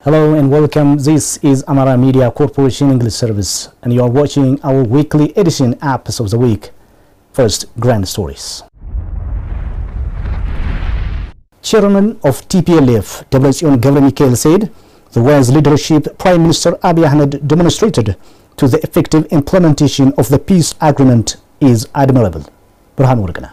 Hello and welcome. This is Amhara Media Corporation English Service and you are watching our weekly edition episode of the week. First, grand stories. Chairman of TPLF, Debretsion Gavramikael said the world's leadership Prime Minister Abiy Ahmed demonstrated to the effective implementation of the peace agreement is admirable. Burhan Wargana.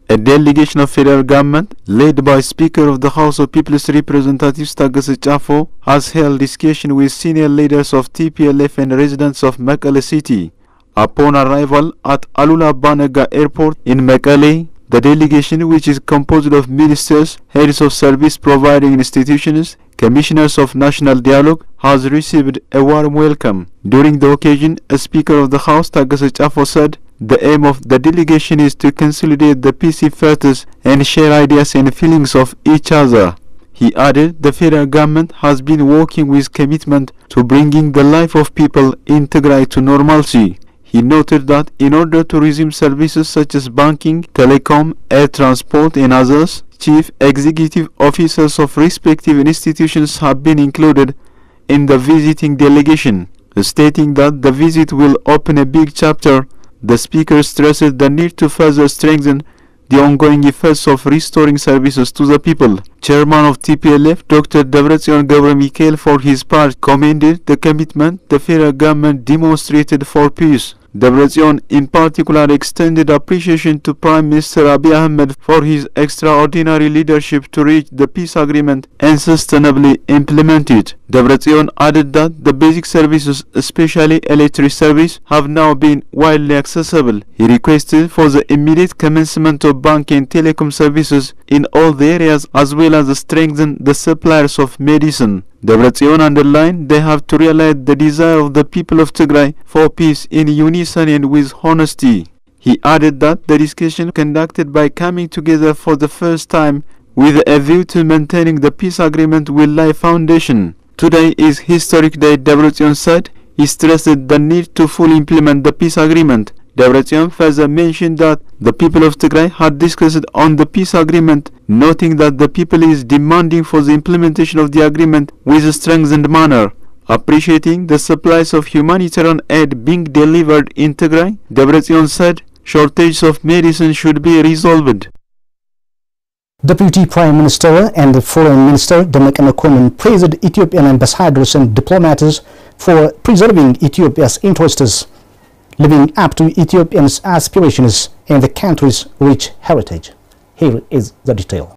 A delegation of federal government, led by Speaker of the House of People's Representatives Tagassi Chafo, has held discussion with senior leaders of TPLF and residents of Mekelle City. Upon arrival at Alula Banaga Airport in Mekelle, the delegation, which is composed of ministers, heads of service providing institutions, commissioners of national dialogue, has received a warm welcome. During the occasion, a Speaker of the House, Tagassi Chafo, said the aim of the delegation is to consolidate the peace efforts and share ideas and feelings of each other. He added the federal government has been working with commitment to bringing the life of people in Tigray to normalcy. He noted that in order to resume services such as banking, telecom, air transport and others, chief executive officers of respective institutions have been included in the visiting delegation. Stating that the visit will open a big chapter, the Speaker stressed the need to further strengthen the ongoing efforts of restoring services to the people. Chairman of TPLF, Dr. Debretsion Gavramikael, for his part, commended the commitment the federal government demonstrated for peace. Debretsion in particular extended appreciation to Prime Minister Abiy Ahmed for his extraordinary leadership to reach the peace agreement and sustainably implement it. Debretsion added that the basic services, especially electric service, have now been widely accessible. He requested for the immediate commencement of bank and telecom services in all the areas as well as strengthen the suppliers of medicine. Debretsion underlined they have to realize the desire of the people of Tigray for peace in unison and with honesty. He added that the discussion conducted by coming together for the first time with a view to maintaining the peace agreement will lay foundation. Today is historic day, Debretsion said. He stressed the need to fully implement the peace agreement. Debretsion further mentioned that the people of Tigray had discussed on the peace agreement, noting that the people is demanding for the implementation of the agreement with a strengthened manner. Appreciating the supplies of humanitarian aid being delivered in Tigray, Debretsion said shortage of medicine should be resolved. Deputy Prime Minister and Foreign Minister AMECO praised Ethiopian ambassadors and diplomats for preserving Ethiopia's interests, living up to Ethiopians' aspirations and the country's rich heritage. Here is the detail.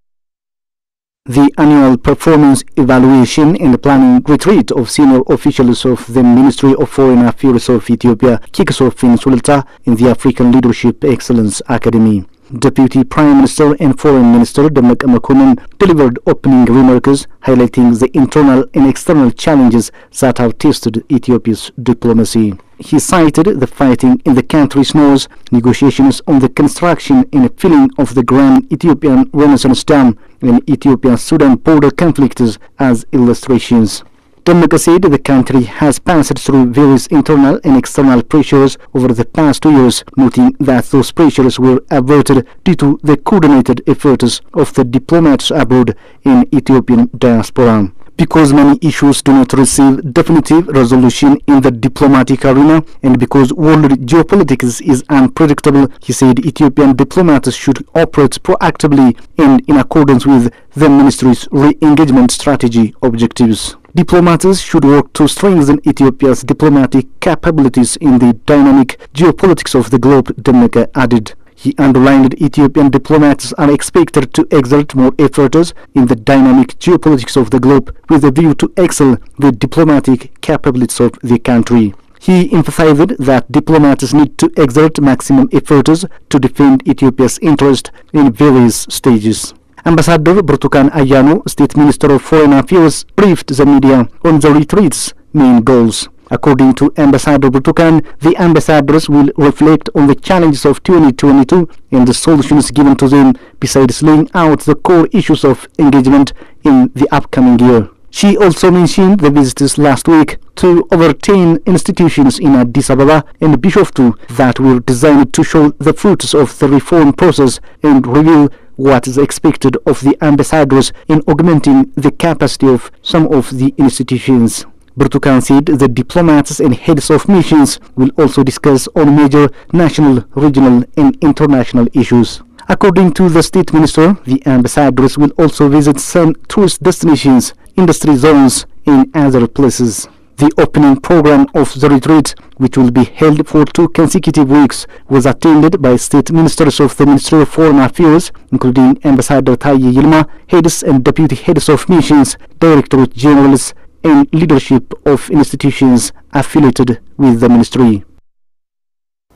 The annual performance evaluation and planning retreat of senior officials of the Ministry of Foreign Affairs of Ethiopia kicks off in Sulta in the African Leadership Excellence Academy. Deputy Prime Minister and Foreign Minister AMECO delivered opening remarks highlighting the internal and external challenges that have tested Ethiopia's diplomacy. He cited the fighting in the country's north, negotiations on the construction and filling of the Grand Ethiopian Renaissance Dam, and Ethiopia-Sudan border conflicts as illustrations. AMECO said the country has passed through various internal and external pressures over the past 2 years, noting that those pressures were averted due to the coordinated efforts of the diplomats abroad in Ethiopian diaspora. Because many issues do not receive definitive resolution in the diplomatic arena and because world geopolitics is unpredictable, he said Ethiopian diplomats should operate proactively and in accordance with the ministry's re-engagement strategy objectives. Diplomats should work to strengthen Ethiopia's diplomatic capabilities in the dynamic geopolitics of the globe, AMECO added. He underlined Ethiopian diplomats are expected to exert more efforts in the dynamic geopolitics of the globe with a view to excel the diplomatic capabilities of the country. He emphasized that diplomats need to exert maximum efforts to defend Ethiopia's interest in various stages. Ambassador Burtukan Ayano, State Minister of Foreign Affairs, briefed the media on the retreat's main goals. According to Ambassador Burtukan, the ambassadors will reflect on the challenges of 2022 and the solutions given to them, besides laying out the core issues of engagement in the upcoming year. She also mentioned the visits last week to over 10 institutions in Addis Ababa and Bishoftu that were designed to show the fruits of the reform process and reveal what is expected of the ambassadors in augmenting the capacity of some of the institutions. Burtukan said the diplomats and heads of missions will also discuss on major national, regional and international issues. According to the State Minister, the ambassadors will also visit some tourist destinations, industry zones and other places. The opening program of the retreat, which will be held for 2 consecutive weeks, was attended by state ministers of the Ministry of Foreign Affairs, including Ambassador Taye Yilma, heads and deputy heads of missions, directorate generals, and leadership of institutions affiliated with the ministry.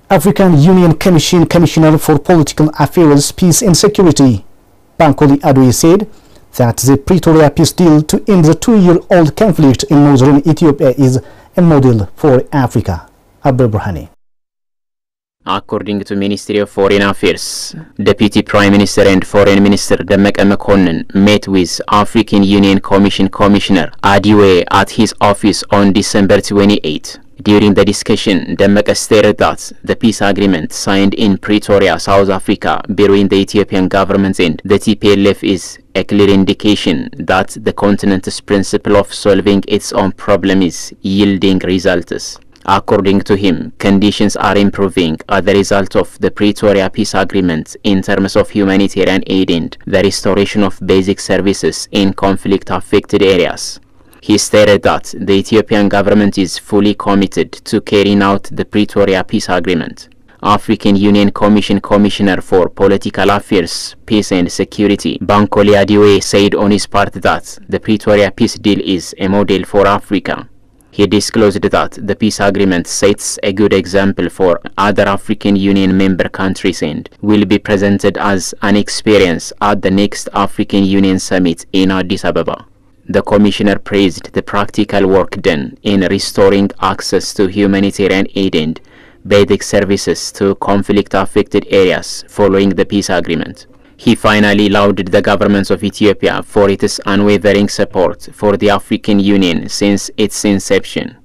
African Union Commission Commissioner for Political Affairs, Peace and Security, Bankole Adoye, said that the Pretoria peace deal to end the 2-year-old conflict in northern Ethiopia is a model for Africa. Abdul Burhani. According to Ministry of Foreign Affairs, Deputy Prime Minister and Foreign Minister AMECO met with African Union Commission Commissioner Adoye at his office on December 28. During the discussion, AMECO stated that the peace agreement signed in Pretoria, South Africa between the Ethiopian government and the TPLF is a clear indication that the continent's principle of solving its own problem is yielding results. According to him, conditions are improving as a result of the Pretoria Peace Agreement in terms of humanitarian aid and the restoration of basic services in conflict-affected areas. He stated that the Ethiopian government is fully committed to carrying out the Pretoria Peace Agreement. African Union Commission Commissioner for Political Affairs, Peace and Security, Bankole Adoye, said on his part that the Pretoria Peace Deal is a model for Africa. He disclosed that the peace agreement sets a good example for other African Union member countries and will be presented as an experience at the next African Union Summit in Addis Ababa. The Commissioner praised the practical work done in restoring access to humanitarian aid and basic services to conflict-affected areas following the peace agreement. He finally lauded the government of Ethiopia for its unwavering support for the African Union since its inception.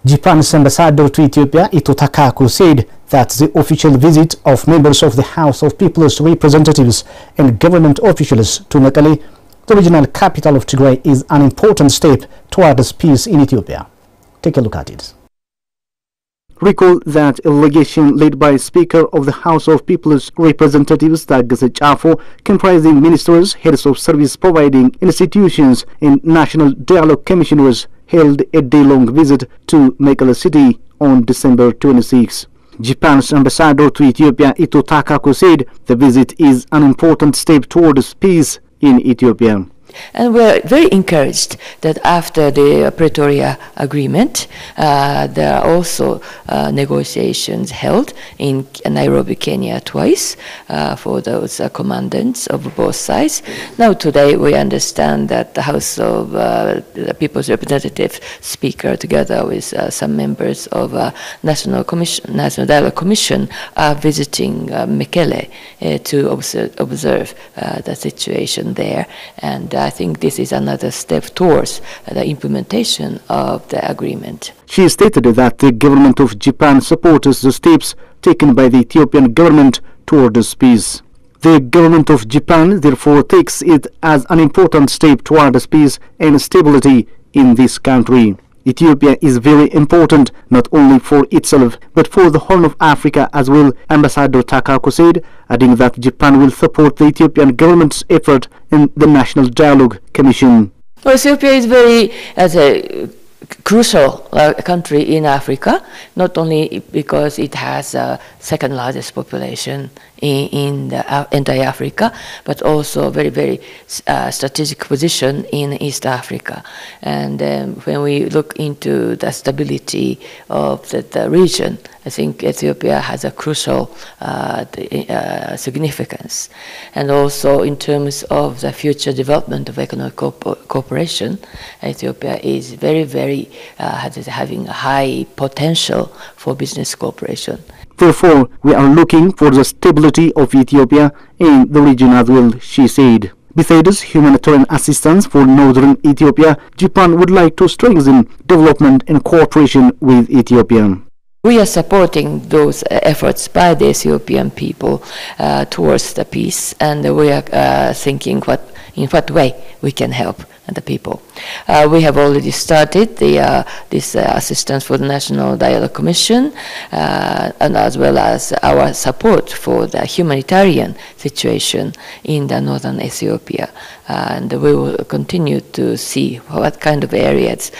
Japan's ambassador to Ethiopia, Ito Takaku, said that the official visit of members of the House of People's Representatives and government officials to Mekelle, the regional capital of Tigray, is an important step towards peace in Ethiopia. Take a look at it. Recall that a delegation led by Speaker of the House of People's Representatives, Taggese Chafo, comprising ministers, heads of service providing institutions, and National Dialogue Commissioners, held a day-long visit to Mekelle City on December 26. Japan's ambassador to Ethiopia, Ito Takaku, said the visit is an important step towards peace in Ethiopia. And we're very encouraged that after the Pretoria Agreement, there are also negotiations held in Nairobi, Kenya twice for those commandants of both sides. Now today we understand that the House of the People's Representative Speaker, together with some members of National Dialogue Commission, are visiting Mekelle to observe the situation there. And I think this is another step towards the implementation of the agreement. She stated that the government of Japan supports the steps taken by the Ethiopian government towards peace. The government of Japan therefore takes it as an important step towards peace and stability in this country. Ethiopia is very important not only for itself but for the Horn of Africa as well, Ambassador Takaku said, adding that Japan will support the Ethiopian government's effort in the National Dialogue Commission. Well, Ethiopia is very crucial country in Africa, not only because it has the second largest population in the entire Africa, but also very, very strategic position in East Africa. And when we look into the stability of the region, I think Ethiopia has a crucial significance. And also in terms of the future development of economic cooperation, Ethiopia is very, very having a high potential for business cooperation. Therefore, we are looking for the stability of Ethiopia in the region as well, she said. Besides humanitarian assistance for northern Ethiopia, Japan would like to strengthen development and cooperation with Ethiopia. We are supporting those efforts by the Ethiopian people towards the peace, and we are thinking in what way we can help the people. We have already started this assistance for the National Dialogue Commission, and as well as our support for the humanitarian situation in the northern Ethiopia. And we will continue to see what kind of areas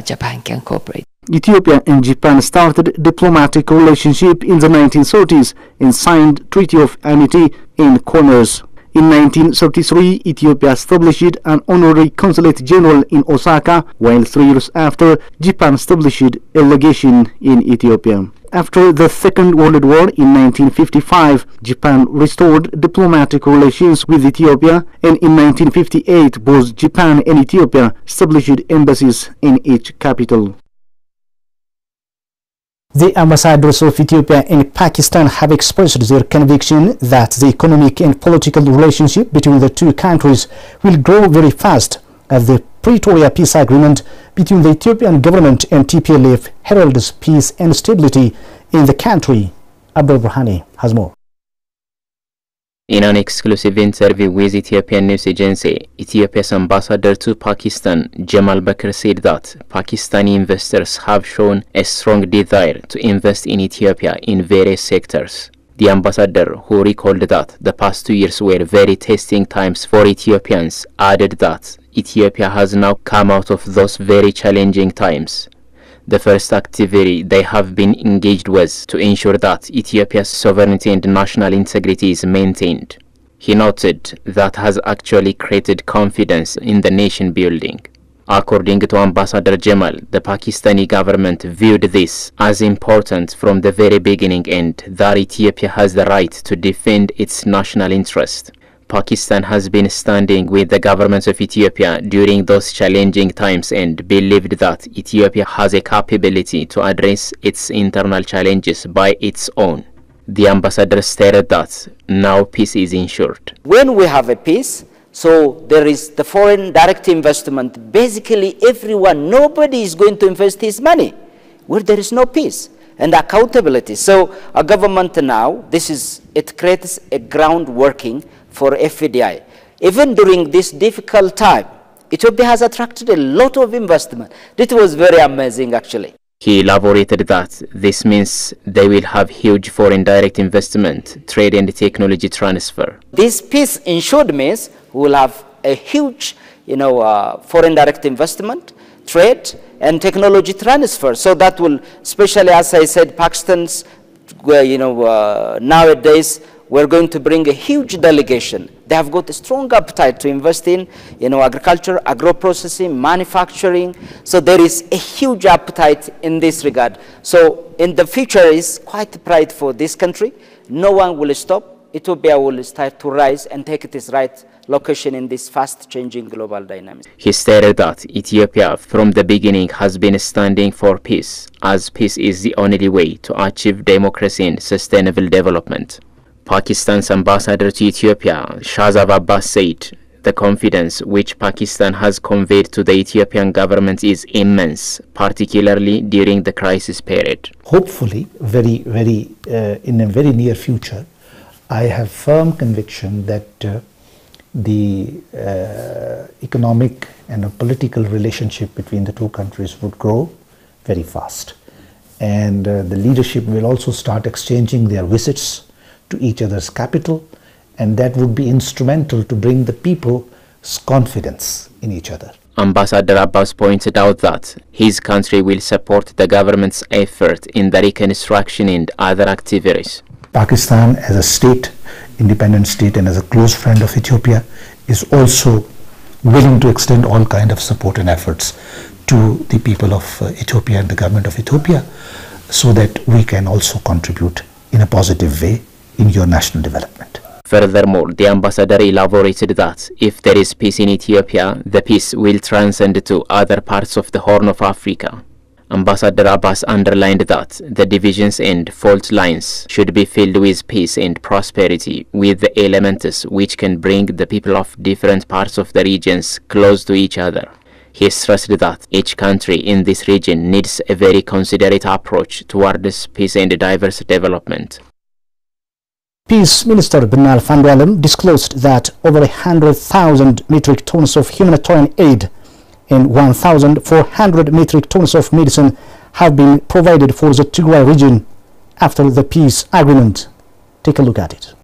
Japan can cooperate. Ethiopia and Japan started diplomatic relationship in the 1930s and signed Treaty of Amity in Commerce. In 1933, Ethiopia established an honorary consulate general in Osaka, while 3 years after, Japan established a legation in Ethiopia. After the Second World War in 1955, Japan restored diplomatic relations with Ethiopia, and in 1958, both Japan and Ethiopia established embassies in each capital. The ambassadors of Ethiopia and Pakistan have expressed their conviction that the economic and political relationship between the two countries will grow very fast as the Pretoria Peace Agreement between the Ethiopian government and TPLF heralds peace and stability in the country. Abdul Burhani has more. In an exclusive interview with Ethiopian news agency, Ethiopia's ambassador to Pakistan, Jamal Bakr, said that Pakistani investors have shown a strong desire to invest in Ethiopia in various sectors. The ambassador, who recalled that the past 2 years were very testing times for Ethiopians, added that Ethiopia has now come out of those very challenging times. The first activity they have been engaged was to ensure that Ethiopia's sovereignty and national integrity is maintained. He noted that has actually created confidence in the nation building. According to Ambassador Jamal, the Pakistani government viewed this as important from the very beginning and that Ethiopia has the right to defend its national interest. Pakistan has been standing with the government of Ethiopia during those challenging times and believed that Ethiopia has a capability to address its internal challenges by its own. The ambassador stated that now peace is ensured. When we have a peace, so there is the foreign direct investment. Basically everyone, nobody is going to invest his money where there is no peace and accountability. So a government now, it creates a ground working for FDI. Even during this difficult time, Ethiopia has attracted a lot of investment. It was very amazing actually. He elaborated that this means they will have huge foreign direct investment, trade and technology transfer. This peace ensured means we will have a huge foreign direct investment, trade and technology transfer. So that will, especially as I said, Pakistan's, nowadays we're going to bring a huge delegation. They have got a strong appetite to invest in, agriculture, agro-processing, manufacturing. So there is a huge appetite in this regard. So in the future is quite bright for this country. No one will stop. Ethiopia will start to rise and take its right location in this fast-changing global dynamics. He stated that Ethiopia from the beginning has been standing for peace, as peace is the only way to achieve democracy and sustainable development. Pakistan's ambassador to Ethiopia, Shahzad Abbas, said the confidence which Pakistan has conveyed to the Ethiopian government is immense, particularly during the crisis period. Hopefully, in a very near future, I have firm conviction that the economic and political relationship between the two countries would grow very fast. And the leadership will also start exchanging their visits to each other's capital, and that would be instrumental to bring the people's confidence in each other. Ambassador Abbas pointed out that his country will support the government's effort in the reconstruction and other activities. Pakistan, as a state, independent state, and as a close friend of Ethiopia, is also willing to extend all kind of support and efforts to the people of Ethiopia and the government of Ethiopia, so that we can also contribute in a positive way in your national development. Furthermore, the ambassador elaborated that if there is peace in Ethiopia, the peace will transcend to other parts of the Horn of Africa. Ambassador Abbas underlined that the divisions and fault lines should be filled with peace and prosperity, with the elements which can bring the people of different parts of the regions close to each other. He stressed that each country in this region needs a very considerate approach towards peace and diverse development. Peace Minister Binalf Andualem disclosed that over 100,000 metric tons of humanitarian aid and 1,400 metric tons of medicine have been provided for the Tigray region after the peace agreement. Take a look at it.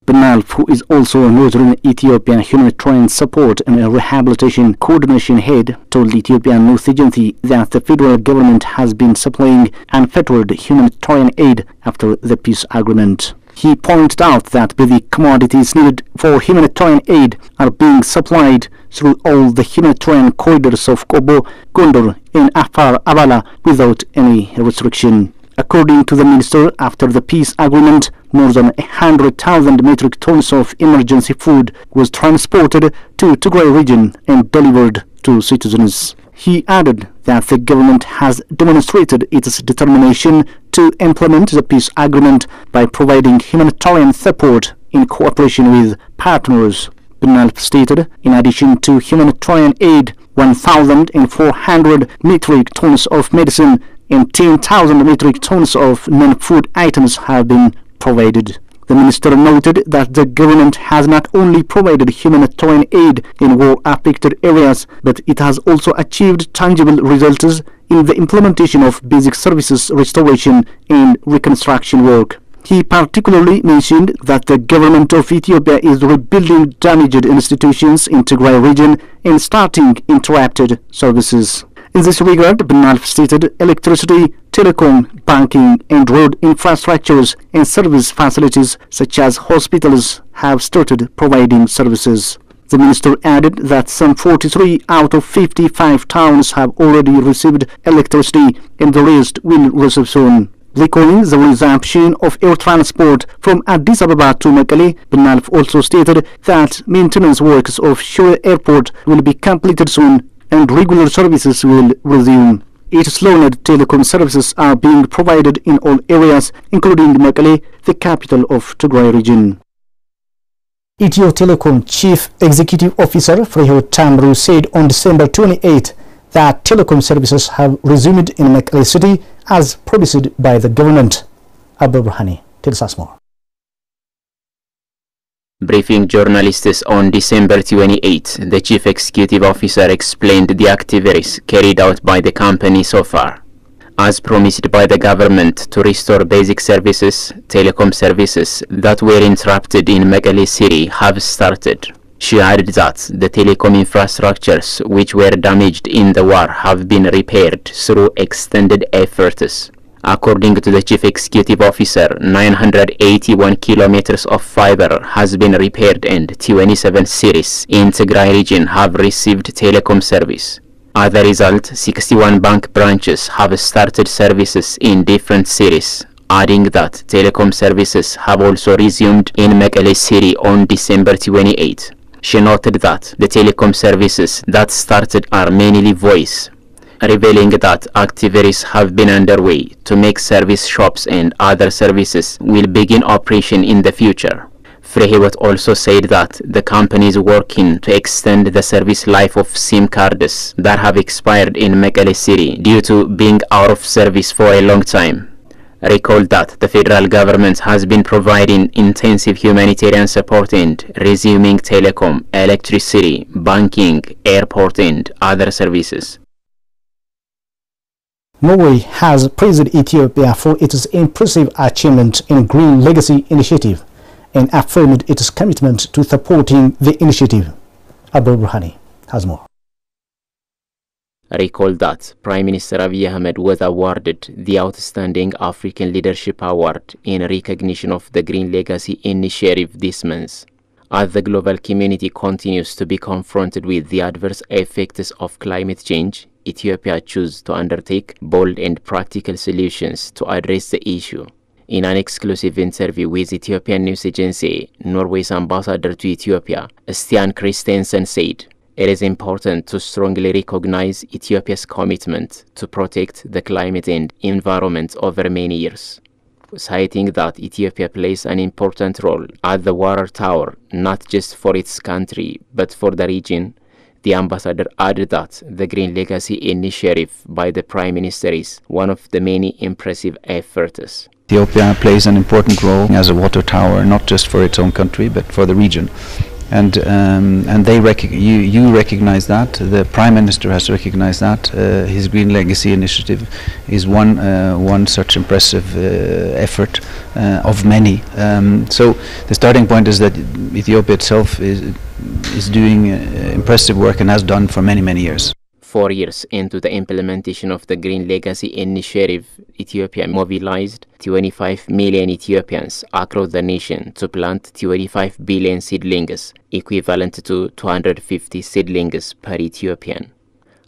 Binalf, who is also a Northern Ethiopian humanitarian support and a rehabilitation coordination head, told Ethiopian news agency that the federal government has been supplying unfettered humanitarian aid after the peace agreement. He pointed out that basic commodities needed for humanitarian aid are being supplied through all the humanitarian corridors of Kobo, Gondor, and Afar Abala without any restriction. According to the minister, after the peace agreement, more than 100,000 metric tons of emergency food was transported to Tigray region and delivered to citizens. He added that the government has demonstrated its determination to implement the peace agreement by providing humanitarian support in cooperation with partners. Binalf stated, in addition to humanitarian aid, 1,400 metric tons of medicine and 10,000 metric tons of non-food items have been provided. The minister noted that the government has not only provided humanitarian aid in war-affected areas, but it has also achieved tangible results in the implementation of basic services restoration and reconstruction work. He particularly mentioned that the government of Ethiopia is rebuilding damaged institutions in Tigray region and starting interrupted services. In this regard, Binalf stated electricity, telecom, banking, and road infrastructures and service facilities such as hospitals have started providing services. The minister added that some 43 out of 55 towns have already received electricity and the rest will receive soon. Recalling the resumption of air transport from Addis Ababa to Mekelle, Binalf also stated that maintenance works of Shire Airport will be completed soon and regular services will resume. 8 slow-net telecom services are being provided in all areas, including Mekelle, the capital of Tigray region. Ethio Telecom Chief Executive Officer Freho Tamru said on December 28 that telecom services have resumed in Mekelle city as promised by the government. Abba Burhani tells us more. Briefing journalists on December 28, the Chief Executive Officer explained the activities carried out by the company so far. As promised by the government to restore basic services, telecom services that were interrupted in Mekelle city have started. She added that the telecom infrastructures which were damaged in the war have been repaired through extended efforts. According to the Chief Executive Officer, 981 kilometers of fiber has been repaired and 27 cities in Tigray region have received telecom service. As a result, 61 bank branches have started services in different cities, adding that telecom services have also resumed in Mekelle city on December 28. She noted that the telecom services that started are mainly voice, revealing that activities have been underway to make service shops and other services will begin operation in the future. Frehewet also said that the company is working to extend the service life of SIM cards that have expired in Mekelle city due to being out of service for a long time. Recall that the federal government has been providing intensive humanitarian support and resuming telecom, electricity, banking, airport and other services. Norway has praised Ethiopia for its impressive achievement in Green Legacy Initiative and affirmed its commitment to supporting the initiative. Abba Burhani has more. Recall that Prime Minister Abiy Ahmed was awarded the Outstanding African Leadership Award in recognition of the Green Legacy Initiative this month. As the global community continues to be confronted with the adverse effects of climate change, Ethiopia chose to undertake bold and practical solutions to address the issue. In an exclusive interview with Ethiopian news agency, Norway's ambassador to Ethiopia, Stian Christensen, said, "It is important to strongly recognize Ethiopia's commitment to protect the climate and environment over many years," citing that Ethiopia plays an important role as the water tower, not just for its country, but for the region. The ambassador added that the Green Legacy initiative by the Prime Minister is one of the many impressive efforts. Ethiopia plays an important role as a water tower, not just for its own country, but for the region. And you recognize that. The Prime Minister has recognized that. His Green Legacy initiative is one such impressive effort of many. So the starting point is that Ethiopia itself is doing impressive work and has done for many, many years. 4 years into the implementation of the Green Legacy initiative, Ethiopia mobilized 25 million Ethiopians across the nation to plant 25 billion seedlings, equivalent to 250 seedlings per Ethiopian.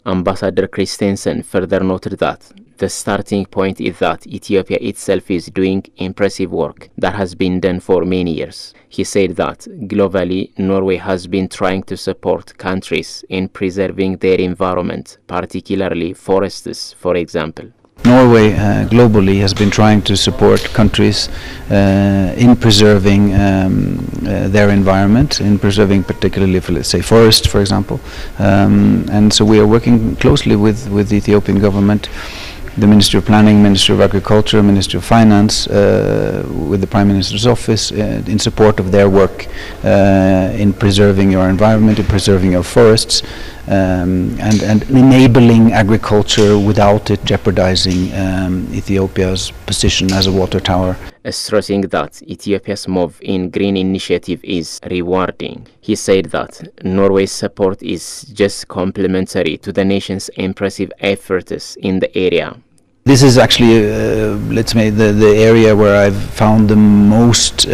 Ambassador Christensen further noted that the starting point is that Ethiopia itself is doing impressive work that has been done for many years. He said that globally, Norway has been trying to support countries in preserving their environment, particularly forests, for example. Norway globally has been trying to support countries in preserving their environment, in preserving particularly, let's say, forests, for example. And so we are working closely with the Ethiopian government, the Ministry of Planning, Ministry of Agriculture, Ministry of Finance, with the Prime Minister's office in support of their work in preserving your environment, in preserving your forests, and enabling agriculture without it jeopardizing Ethiopia's position as a water tower. Stressing that Ethiopia's move in green initiative is rewarding, he said that Norway's support is just complementary to the nation's impressive efforts in the area. This is actually, let's say, the area where I've found the most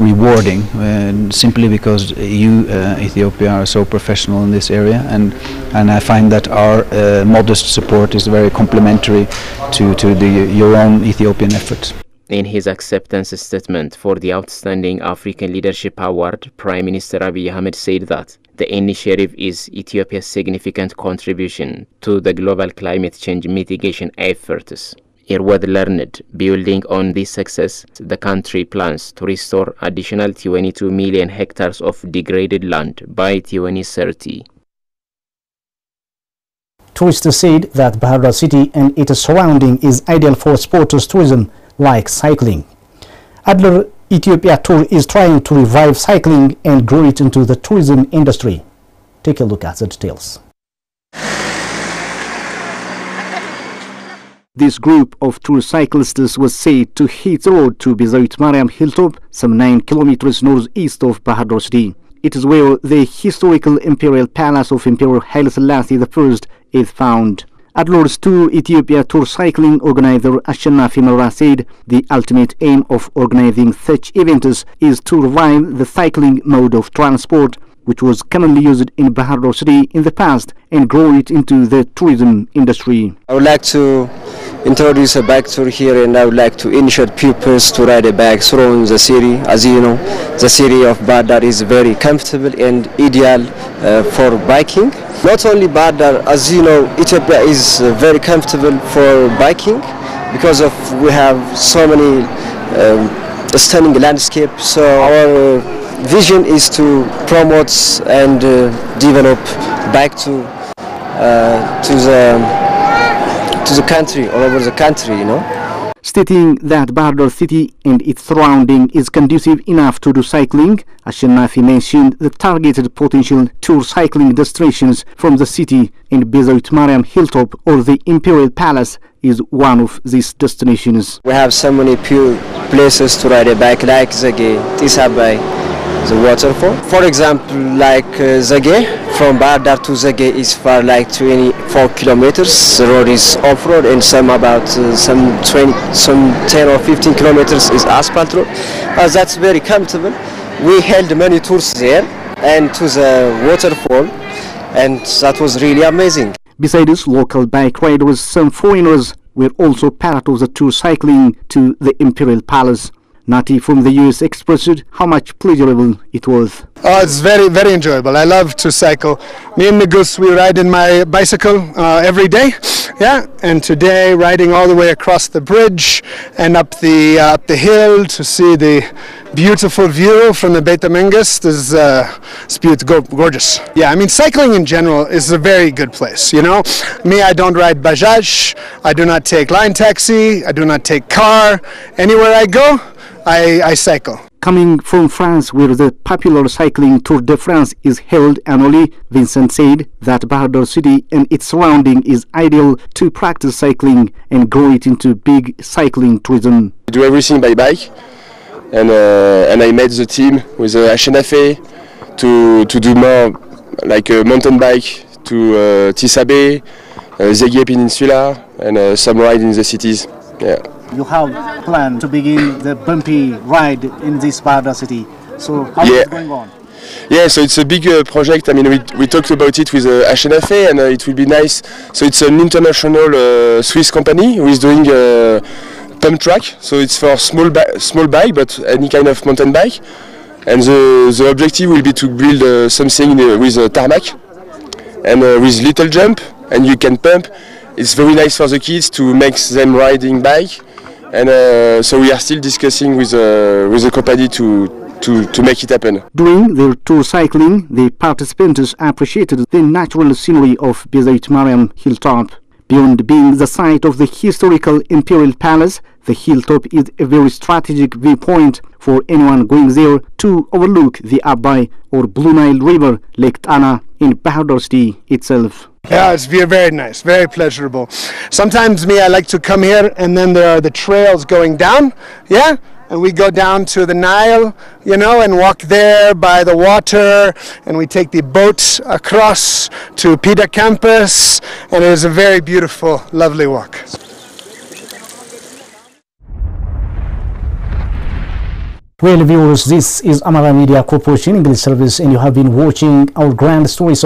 rewarding, simply because you, Ethiopia, are so professional in this area, and I find that our modest support is very complementary to your own Ethiopian efforts. In his acceptance statement for the Outstanding African Leadership Award, Prime Minister Abiy Ahmed said that the initiative is Ethiopia's significant contribution to the global climate change mitigation efforts. Irwad learned, building on this success, the country plans to restore additional 22 million hectares of degraded land by 2030. Tourists said that Bahar Dar city and its surrounding is ideal for sports tourism like cycling. Adler Ethiopia Tour is trying to revive cycling and grow it into the tourism industry. Take a look at the details. This group of tour cyclists was said to hit the road to Bezawit Mariam hilltop, some 9 kilometers northeast of Bahar Dar city. It is where the historical imperial palace of Emperor Haile Selassie I is found. Adler's Tour Ethiopia Tour cycling organizer Ashenafi Mara said the ultimate aim of organizing such events is to revive the cycling mode of transport, which was commonly used in Bahar Dar city in the past, and grow it into the tourism industry. I would like to introduce a bike tour here, and I would like to initiate pupils to ride a bike through the city. As you know, the city of Bahar Dar is very comfortable and ideal for biking. Not only Bahar Dar, as you know, Ethiopia is very comfortable for biking because of we have so many stunning landscapes. So our vision is to promote and develop bike to the country, all over the country, you know. Stating that Bahar Dar city and its surrounding is conducive enough to do cycling, Ashenafi mentioned the targeted potential tour cycling destinations from the city, and Bezawit Mariam hilltop or the Imperial Palace is one of these destinations. We have so many places to ride a bike, like Zage, Tisabai, the waterfall. For example, like Zage, from Bahar Dar to Zage is far, like 24 kilometers. The road is off-road, and some 10 or 15 kilometers is asphalt road. That's very comfortable. We held many tours there and to the waterfall, and that was really amazing. Besides local bike riders, some foreigners were also part of the tour cycling to the Imperial Palace. Nati from the US expressed how much pleasurable it was. Oh, it's very, very enjoyable. I love to cycle. Me and Nagus, we ride in my bicycle every day. Yeah, and today riding all the way across the bridge and up the hill to see the beautiful view from the Beit Mengistu is gorgeous. Yeah, I mean cycling in general is a very good place. You know, me, I don't ride Bajaj. I do not take line taxi. I do not take car. Anywhere I go, I cycle. Coming from France, where the popular cycling Tour de France is held annually, Vincent said that Bahador city and its surrounding is ideal to practice cycling and grow it into big cycling tourism. We do everything by bike, and I made the team with HNFA to do more like a mountain bike to Tisabé, Zegué Peninsula, and some ride in the cities. Yeah. You have planned to begin the bumpy ride in this Bahador city. So how is it going on? Yeah, so it's a big project. I mean, we talked about it with HNFA, and it will be nice. So it's an international Swiss company who is doing pump track. So it's for small bike, but any kind of mountain bike. And the objective will be to build something with tarmac and with little jump, and you can pump. It's very nice for the kids to make them riding bike. And so we are still discussing with the company to make it happen. During their tour cycling, the participants appreciated the natural scenery of Bezait Mariam hilltop. Beyond being the site of the historical imperial palace, the hilltop is a very strategic viewpoint for anyone going there to overlook the Abai or Blue Nile River, Lake Tana in Bahador city itself. Yeah, it's very nice, very pleasurable. Sometimes I like to come here and then there are the trails going down, yeah? And we go down to the Nile, you know, and walk there by the water, and we take the boat across to Pida campus, and it is a very beautiful, lovely walk. Well, viewers, this is Amhara Media Corporation English Service, and you have been watching our grand stories.